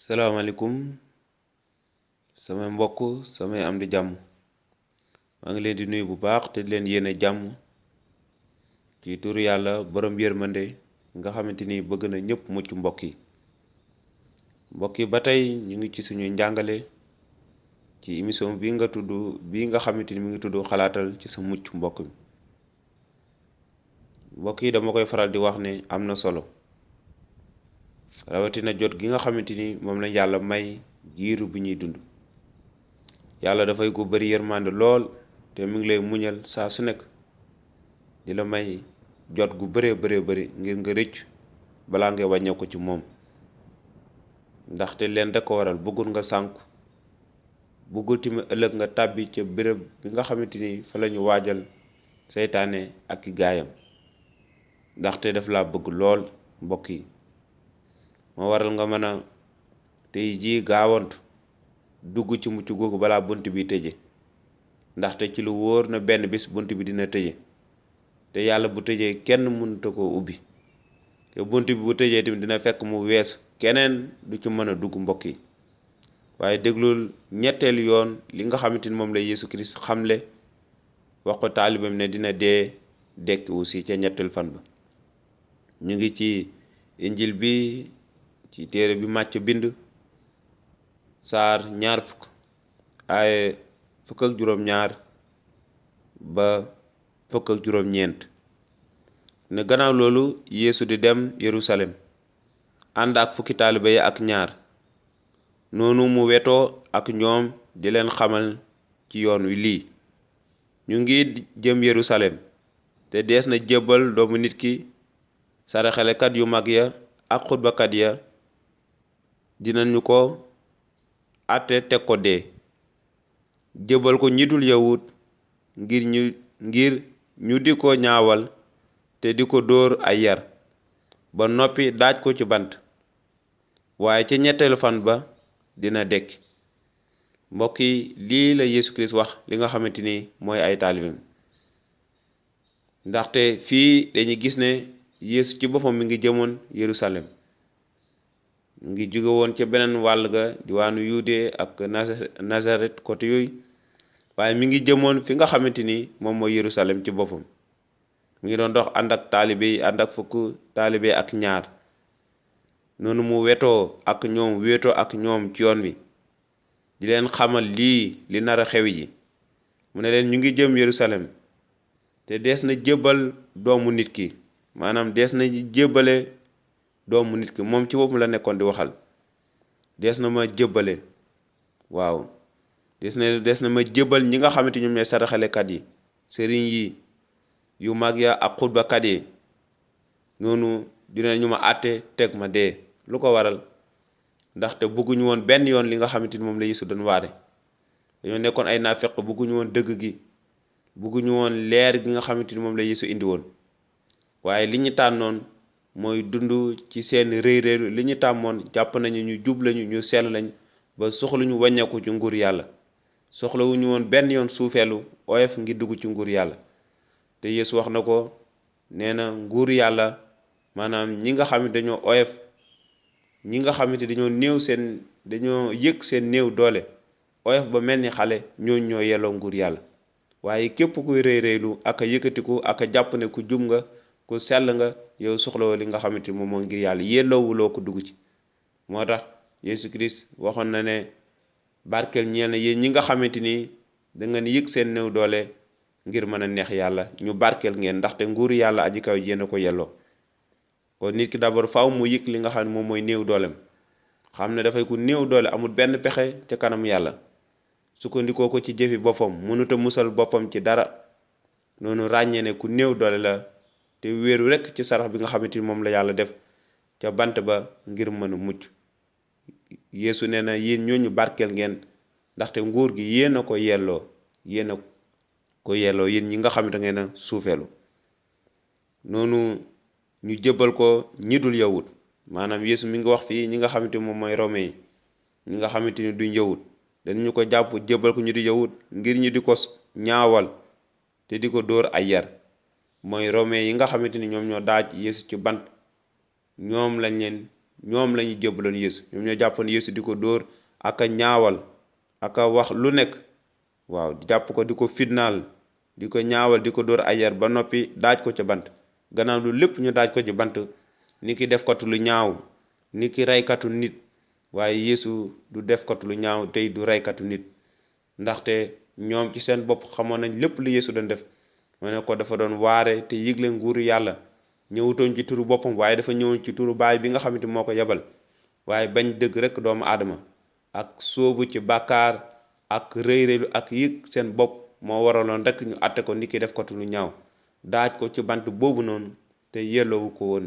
salaamaaleykum samay mbokk samay am di jàmm maa ngi leen di nuyu bu baax te di leen yéene jàmm ci turu yàlla borom yërmande nga xamante ni bëgg na ñëpp mucc mbokk yi ba tey ñu ngi ci suñu njàngale ci émission bi nga xamante ni mi ngi tudd xalaatal ci sa mucc mbokk yi dama koy faral di wax ne am na solo rawatina jot gi nga xamante ni moom lañ yàlla may giiru bi ñuy dund yàlla dafay ko bari yërmande lool te mi ngi lay muñal saa su nekk di la may jot gu bari ngir nga rëcc balaa ngay wàññeeku ko ci moom ndaxte leen da ko waral bëggul nga sànku bëggul tamit ëllëg nga tàbbi ca béréb bi nga xamante ni fa la ñu waajal seytaane ak i gaayam ndaxte daf laa bëgg lool mbokk yi moo waral nga mën a tey jii gaawantu dugg ci mucc googu balaa bunt bi tëje ndaxte ci lu wóor na benn bis bunt bi dina tëje te yàlla bu tëjee kenn mënut a koo ubbi te bunt bi bu tëjee tamit dina fekk mu weesu keneen du ci mën a dugg mbokk yi waaye déglul ñetteelu yoon li nga xamante ni moom la Yeesu Kirist xamle wax ko taalibam ne dina dee dekki aussi ca ñetteel fan ba ñu ngi ci injil bi ci téere bi Màcc bind saar 20 aaye 12 ba 19 ne gannaaw loolu Yeesu di dem Yerusalem ànd ak fukki taalibe yi ak ñaar noonu mu wetoo ak ñoom di leen xamal ci yoon wi lii ñu ngi jëm Yerusalem te dees na jébbal doomu nit ki saraxalekat yu mag ya ak xutbakat ya dinañu ko àtte teg ko dee jébbal ko ñi dul yawut ngir ñu di ko ñaawal te di ko dóor ay yar ba noppi daaj ko ci bant waaye ca ñetteelu fan ba dina dekki mbokk yi lii la Yeesu Kirist wax li nga xamante ni mooy ay taalibeem ndaxte fii dañuy gis ne Yeesu ci boppam mi ngi jëmoon Yerusalem mi ngi jóge woon ca beneen wàll ga diwaanu Yude ak Nazaret côté yooyu waaye mi ngi jëmoon fi nga xamante ni moom mooy Yerusalem ci boppam mi ngi doon dox ànd ak taalibe yi ànd ak fukk taalibe ak ñaar noonu mu wetoo ak ñoom ci yoon wi di leen xamal li nar a xewi ji mu ne leen ñu ngi jëm Yerusalem te dees na jébbal doomu nit ki maanaam dees na jébbale doomu nit ki moom ci boppam la nekkoon di waxal dees na ma jébbale waaw des na ma jébbal ñi nga xamante ñoom ñooy saraxalekat yi sëriñ yi yu mag ya ak xutbakat yi noonu dinañu ma àtte teg ma dee lu ko waral ndaxte bëgguñu woon benn yoon li nga xamante ni moom la Yeesu doon waare dañoo nekkoon ay naafeq bëgguñu woon dëgg gi bëgguñu woon leer gi nga xamante ni moom la Yeesu indi woon waaye li ñu tànnoon mooy dund ci seen réeréeru li ñu tàmmoon jàpp nañu ñu jub lañu ñu sell lañ ba soxluñu wàññeeku ci nguur yàlla soxlawuñu woon benn yoon suufeelu oyof ngir dugg ci nguur yàlla te Yeesu wax na ko nee na nguur yàlla maanaam ñi nga xamante dañoo oyof ñi nga xamante dañoo yëg seen néew doole oyof ba mel ni xale ñooñ ñoo yelloo nguur yàlla waaye képp kuy réyréylu ak a yëkkatiku ak a jàpp ne ku jub nga ku sell nga yow soxlawoo li nga xamante ni moom moo ngir yàlla yelloowuloo ko dugg ci moo tax Yeesu Kirist waxoon na ne barkeel ñeel na yéen ñi nga xamante ni da ngeen yëg seen néew doole ngir mën a neex yàlla ñu barkeel ngeen ndaxte nguuru yàlla aji kaw jéem a ko yelloo kon nit ki d'abord faaw mu yëg li nga xam ne moom mooy néew dooleem xam ne dafay ku néew doole amul benn pexe ca kanam yàlla sukkandikoo ko ci jëfi boppam mënut a musal boppam ci dara noonu ràññee ne ku néew doole la te wéeru rekk ci sarax bi nga xamante ni moom la yàlla def ca bant ba ngir mën a mucc Yeesu nee na yéen ñooñu barkeel ngeen ndaxte nguur gi yéen a ko yelloo yéen ñi nga xam ne da ngeen a suufeelu noonu ñu jébbal ko ñi dul yawut maanaam Yeesu mi ngi wax fii ñi nga xamante ni moom mooy Rome yi ñi nga xamante ni duñ yawut dañu ko jàpp jébbal ko ñu di yawut ngir ñu di ko ñaawal te di ko dóor ay yar mooy Rome yi nga xamante ni ñoom ñoo daaj Yeesu ci bant ñoom lañ leen ñoom la ñu jébbaloon Yeesu ñoom ñoo jàppoon Yeesu di ko dóor ak a ñaawal ak a wax lu nekk waaw jàpp ko di ko fitnaal di ko ñaawal di ko dóor ay yar ba noppi daaj ko ca bant gannaaw lu lépp ñu daaj ko ci bant ni ki defkatu lu ñaaw ni ki reykatu nit waaye Yeesu du defkatu lu ñaaw tey du reykatu nit ndaxte ñoom ci seen bopp xamoon nañ lépp lu Yeesu doon def ma ne ko dafa doon waare te yëgle nguuru yàlla ñëwutoon ci turu boppam waaye dafa ñëwoon ci turu baay bi nga xamante moo ko yebal waaye bañ dëgg rek doomu aadama ak sóobu ci bàkkaar ak rëy-rëylu ak yëg seen bopp moo waraloon rek ñu àtte ko ni ki def ko lu ñaaw daaj ko ci bant boobu noonu te yelloowu ko woon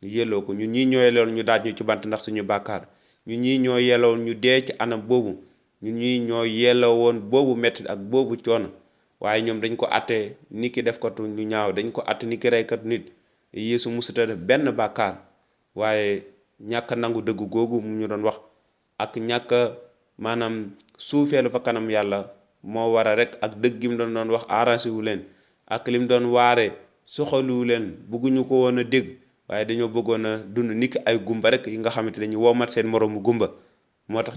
yelloo ko ñun ñii ñoo yelloon ñu daaj ñu ci bant ndax suñu bàkkaar ñun ñii ñoo yelloon ñu dee ci anam boobu ñun ñii ñoo yelloo woon boobu metti ak boobu coono waaye ñoom dañ ko àtte ni ki def ko lu ñaaw dañ ko àtte ni ki reykat nit Yeesu musuta def benn bàkkaar waaye ñàkk nangu dëgg googu mu ñu doon wax ak ñàkk maanaam suufeelu fa kanam yàlla moo wara rek ak dëgg gi mu doon wax arrangé wu leen ak lim doon waare soxaluwu leen bëgguñu ko woon a dégg waaye dañoo bëggoon a dund niki ay gumba rek yi nga xamante dañuy womat seen moroomu gumba moo tax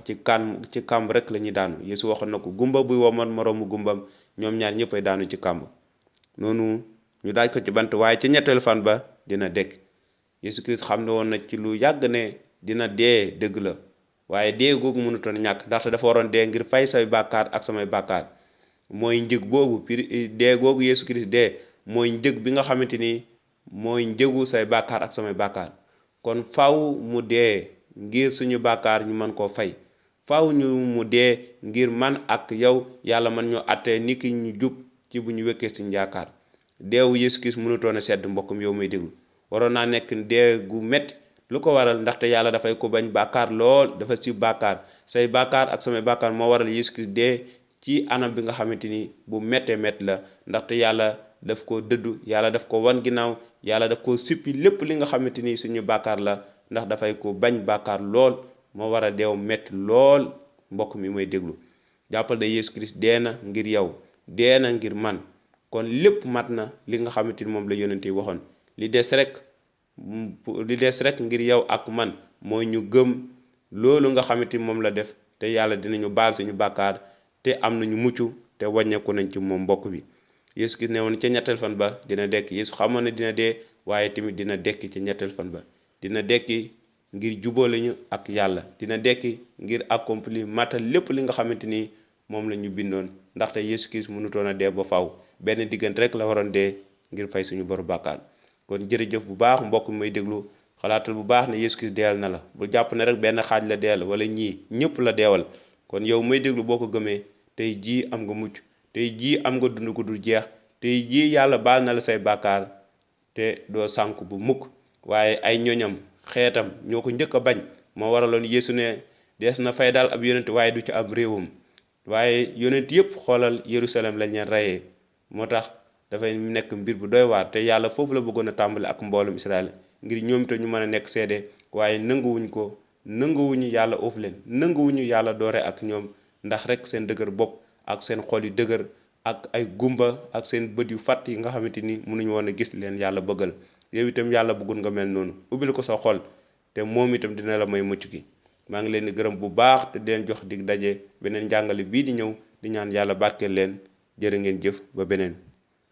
ci kàmb rek la ñuy daanu Yeesu waxoon na ko gumba buy womat moroomu gumbam ñoom ñaar ñëppay daanu ci kàmb noonu ñu daaj ko ci bant waaye ci ñetteel fan ba dina dekk Yeesu Kirist xam ne woon na ci lu yàgg ne dina dee dëgg la waaye dee googu mënutoon ñàkk ndaxte dafa waroon dee ngir fay say bàkkaar ak samay bàkkaar mooy njëg boobu dee googu Yeesu Kirist dee mooy njëg bi nga xamante ni mooy njëgu say bàkkaar ak samay bàkkaar kon faw mu dee ngir suñu bàkkaar ñu mën koo fay faw ñu mu dee ngir man ak yow yàlla man ñoo attee ni ki ñu jub ci bu ñu wékkee suñu yaakaar deewu Yeesu Kirist mënutoon a sedd mbokkum yow may déglu waroon naa nekk dee gu metti lu ko waral ndaxte yàlla dafay ko bañ bàkkaar lool dafa si bàkkaar say bàkkaar ak samay bàkkaar moo waral Yeesu Kirist dee ci anam bi nga xamante ni bu méttee métti la ndaxte yàlla daf ko dëddu yàlla daf ko wan ginnaaw yàlla daf ko sippi lépp li nga xamante ni suñu bàkkaar la ndax dafay ko bañ bàkkaar lool moo war a deew métti lool mbokk mi mooy déglu jàppal da Yeesu Kirist dee na ngir yow dee na ngir man kon lépp mat na li nga xamante ni moom la yonent yi waxoon li des rek ngir yow ak man mooy ñu gëm loolu nga xamante ni moom la def te yàlla dinañu baal suñu bàkkaar te am nañu mucc te wàññeeku nañ ci moom mbokk bi Yeesu Kirist ne woon ca ñetteel fan ba dina dekki Yeesu xamoon ne dina dee waaye tamit dina dekki ca ñetteel fan ba dina dekki ngir jubóole ñu ak yàlla dina dekki ngir accomplir matal lépp li nga xamante ni moom la ñu bindoon ndaxte Yeesu Kirist mënutoon a dee ba faw benn diggante rek la waroon dee ngir fay suñu boru bàkkaar kon jërëjëf bu baax mbokk mi may déglu xalaatal bu baax ne Yeesu Kirist deewal na la bu jàpp ne rek benn xaaj la deewal wala ñii ñëpp la deewal kon yow may déglu boo ko gëmee tey jii am nga mucc tey jii am nga dund gu dul jeex tey jii yàlla baal na la say bàkkaar te doo sànku bu mukk waaye ay ñoñam xeetam ñoo ko njëkk a bañ moo waraloon Yeesu ne dees na fay daal ab yonent waaye du ci ab réewam waaye yonent yëpp xoolal Yerusalem lañ leen reyee moo tax dafay nekk mbir bu doy waar te yàlla foofu la bëggoon a tàmbali ak mboolum Israël ngir ñoom te ñu mën a nekk seede waaye nanguwuñu yàlla oof leen nanguwuñu yàlla doore ak ñoom ndax rek seen dëgër bopp ak seen xol yu dëgër ak ay gumba ak seen bët yu fàtt yi nga xamante ni mënuñu woon a gis leen yàlla bëggal yow itam yàlla bëggul nga mel noonu ubbil ko sa xol te moom itam dina la may mucc gi maa ngi leen di gërëm bu baax te di leen jox dig daje beneen njàngale bii di ñëw di ñaan yàlla barkeel leen jërë ngeen jëf ba beneen